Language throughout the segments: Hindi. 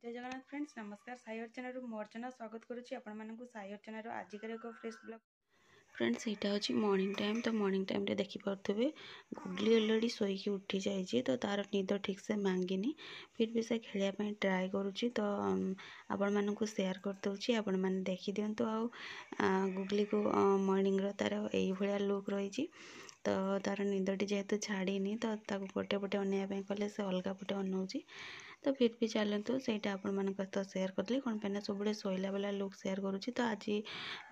जय जगन्नाथ फ्रेंड्स, नमस्कार। साई अर्चना मो अर्चना स्वागत करुच्ची आपको साई अर्चना आजिकार एक फ्रेश ब्लॉग। फ्रेंड्स यहाँ हूँ मॉर्निंग टाइम। तो मॉर्निंग टाइम रे देखिपे गुगली अलरेडी शोक उठी जाइए। तो तार निद ठीक से भांगिनी, फिर भी से खेलने ट्राए करुच्ची। तो आपण मानू शेयर करदे आपण मैंने देखी दिंतु। गुगली को मॉर्निंग तार यही लुक रही। तो तार निदटी जेहेतु छाड़ीनी तो गोटे पटे अनाइवाई कले से अलग पटे अनाऊँगी। तो फिर भी चलतु से आप सेयार करी कौन पे सब शोला बेला लुक सेयार करुँची। तो आज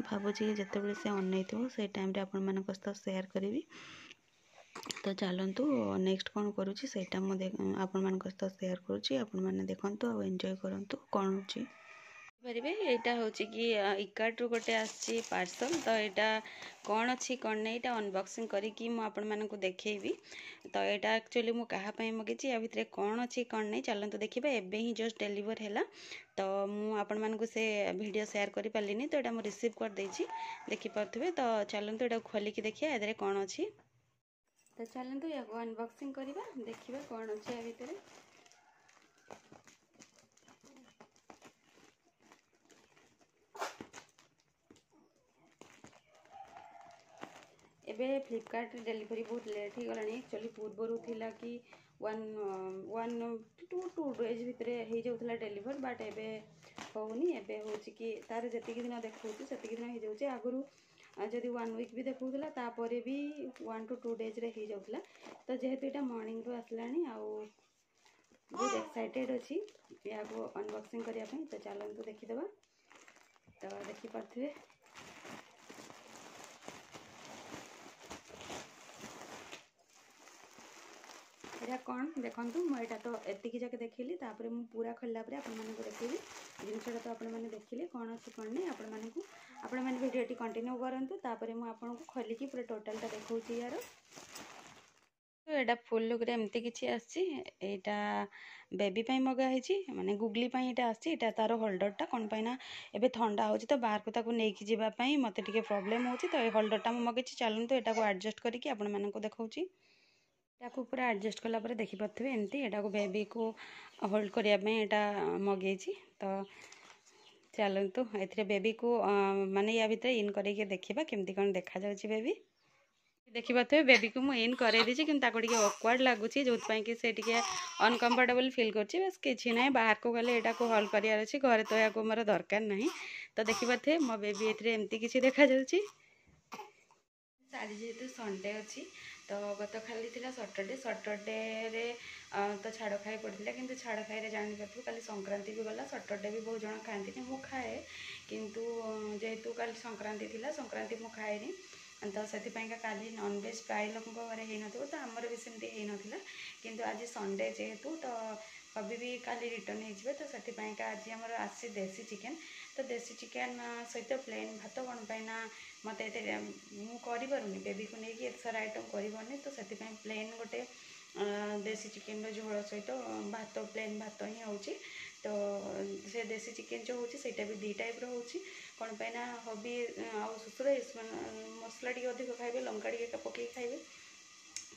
भावुँ जिते से अनै थो से टाइम आप सेयार करी। तो चलतु नेक्स्ट कौन करुँची सेटा मुझे सेयार करुँची। आपने देखु आ एंजॉय करूँ कौन हो पारे। यहाँ हूँ कि इकार्ट गोटे आसी पार्सल। तो यहाँ कौन अच्छी कौन नहीं यहाँ अनबॉक्सिंग करके मुझे देखी। तो यहाँ एक्चुअली मुझे क्या मगेची या भितर कौन अच्छी कौन नहीं चलते देखा। एवं ही जस्ट डेलीवर है। तो मुझे से वीडियो शेयर कर पारे। तो यहाँ मुझे रिसीव करदे देखिपे। तो चलते यहाँ खोलिकी देखिए ए कौन अच्छी। तो चलते या अनबॉक्सिंग करवा देखा कौन अच्छे या भितर। एबे फ्लिपकार्ट डिलीवरी बहुत लेट हो गला। एक्चुअली पूर्वर थिला कि 1 to 2 days भितर हो जाऊला डिलीवर। बट एबे होनी एबे हो कि तार जी दिन देखा से दिन हो जाऊे। आगुरी जदि 1 week भी देखा तापर भी 1 to 2 days रे हो जाऊला। तो जेहेतु यहाँ मॉर्निंग रू आसला बहुत एक्साइटेड अच्छी या अनबॉक्सिंग करने। तो चलते देखीदे। तो देखिपे यहाँ कौन देखूँ मुझे तो एतिक जाके देखिली। तापर मु पूरा खोलला आपको देखी जिनसा तो आपने देखिले कौन अच्छी कौन नहीं। आपण मैंने वीडियो कंटिन्यू करूँ। तापर मुझे खोलिकी पूरा टोटालटा देखा यार। तो यहाँ फुल लुक रे एमती किसी आसटा बेबी मगाही माने गुगली यहाँ आसी तार होल्डरटा कौन पाइना एबे ठंडा हो तो बाहर को ताको लेकिन जावाई मत टे प्रॉब्लम हो। तो ये होल्डरटा मगे चलते यहाँ एडजस्ट करके आपण मानक देखा। ताको पूरा एडजस्ट कला देखिपे एमती यहाँ बेबी को होल्ड करने यहाँ मगे। तो चलतु ए बेबी को माने या भितर इन करके देखा केमती कौन देखा जाउची। बेबी देखिपे बेबी को मुझे इन कर दी कि ऑकवर्ड लगुच जो कि से अनकम्फर्टेबल फिल कर। बस किसी ना बाहर को गले यहाँ को हल करार अच्छी घरे तो यहाँ मोर दरकार ना। तो देखिपे मो बेबी एमती किसी देखा जाउची। आज जेहेतु संडे अच्छी तो गत खाली थी सटरडे रे तो छाड़ खाई पड़ता कि छाड़ खाई जापर कल संक्रांति भी गला। सटरडे भी बहुत जन खाती मु खाए किंतु जेहेतु कल संक्रांति थी संक्रांति मु खाएनी। तो से काली नॉनवेज प्राय लोक घरे हो न। तो आमर भी सेमती हो ना किंतु आज संडे जेहेतु तो कभी भी काली रिटर्न हो। तो से आज आमर आसी देसी चिकेन। तो देसी चिकेन सहित प्लेन भात कौन पाइना मत मुझे बेबी को लेकिन एत सारा आइटम करनी। तो से प्लेन गोटे देसी चिकेन झोल सहित भात प्लेन भात ही हो। तो से देसी चिकेन जो होची सेटा भी 2 टाइप रो होची। कौन पाइना हबी आउ ससुर मसला टी अधिक खाइबे लंका टी पकई खाइबे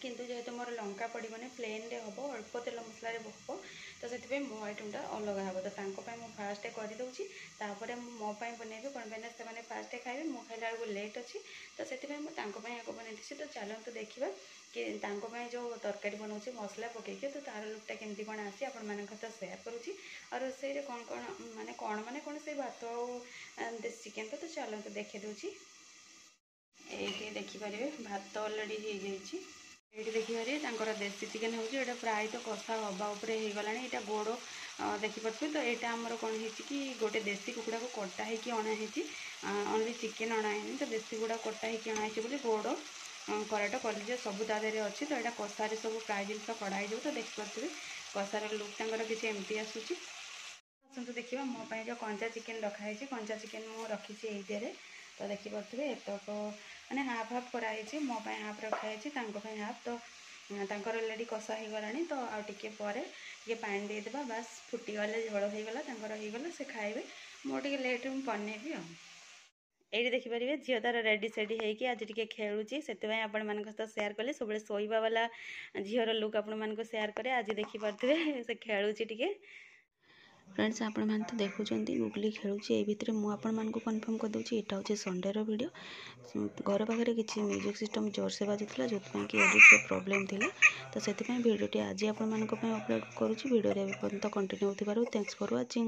किंतु जेहेतु मोर लंका पड़ोनी प्लेन रे हम अल्प तेल मसला हम। तो से मो आइटमटा अलग हम। तो मुझे फास्ट करदे तापर मोपाई बनैबी कौन पाइना से फास्ट खाइबे मो खाइला बेलू लेट अच्छी। तो से बनई। तो चलते देखा कि जो तरकारी बनाऊँ मसला पकईके तो तार लुकटा केमती कौन आसी आपण सेयार करुँची। और रोसे कौन कौन माने कौन से भात और देसी चिकेन। तो चलते देखे दूची ये देखिपारे भात अलरेडी हो जाइए। ये देखिए देसी चिकेन हो प्राय तो कषा हवा उपरे हो गला। यहाँ गोड़ देखिपे। तो यहाँ आमर कौन है कि गोटे देसी कुकुड़ा को कटा होगी अणाई ओनली चिकेन अणाई। तो देसी गुड़ा कटा होगी अणाई बोली गोड़ कराटा कलेज सब तादेह अच्छी। तो यहाँ कषारे सब प्राय जिन कड़ाई जाऊ। तो देखिपे कषार लुक तर किसी एमती आसूँ। आसतु देखा मोपाई जो कंचा चिकेन रखाई कंचा चिकेन मुझे रखी ये। तो देखिपे एतक मैंने हाफ हाफ कराई मोपाई हाफ रखाई हाफ। तो तांकर अलरेडी कषा हो गला। तो आउ टिके पानी देदेबा बास फुटीगले झोल हो गला होगला से खाइबे। मोटे लेट बनैबी आ ये देखिपारे झील तार रेडी सेडी होगी आज टे खेलुची से सेयार कले सब शोवा वाला झीर लुक आपण सेयार करे। आज देखिपे से खेलुची टे फ्रेंड्स आपण मैंने तो देखुं गुगली खेलुँ ये भितर मुझे आपको कन्फर्म करदे यहाँ हूँ संडेर वीडियो घर पाखे किसी म्यूजिक सिस्टम जोरसे बाजुला जो कि एडिट्रे प्रोब्लेम थिला तो से भिडियोटी आज आपण अपलोड करुँच भिडियो पर्यंत कंटिन्यू होथिबारु थैंक्स फॉर वाचिंग।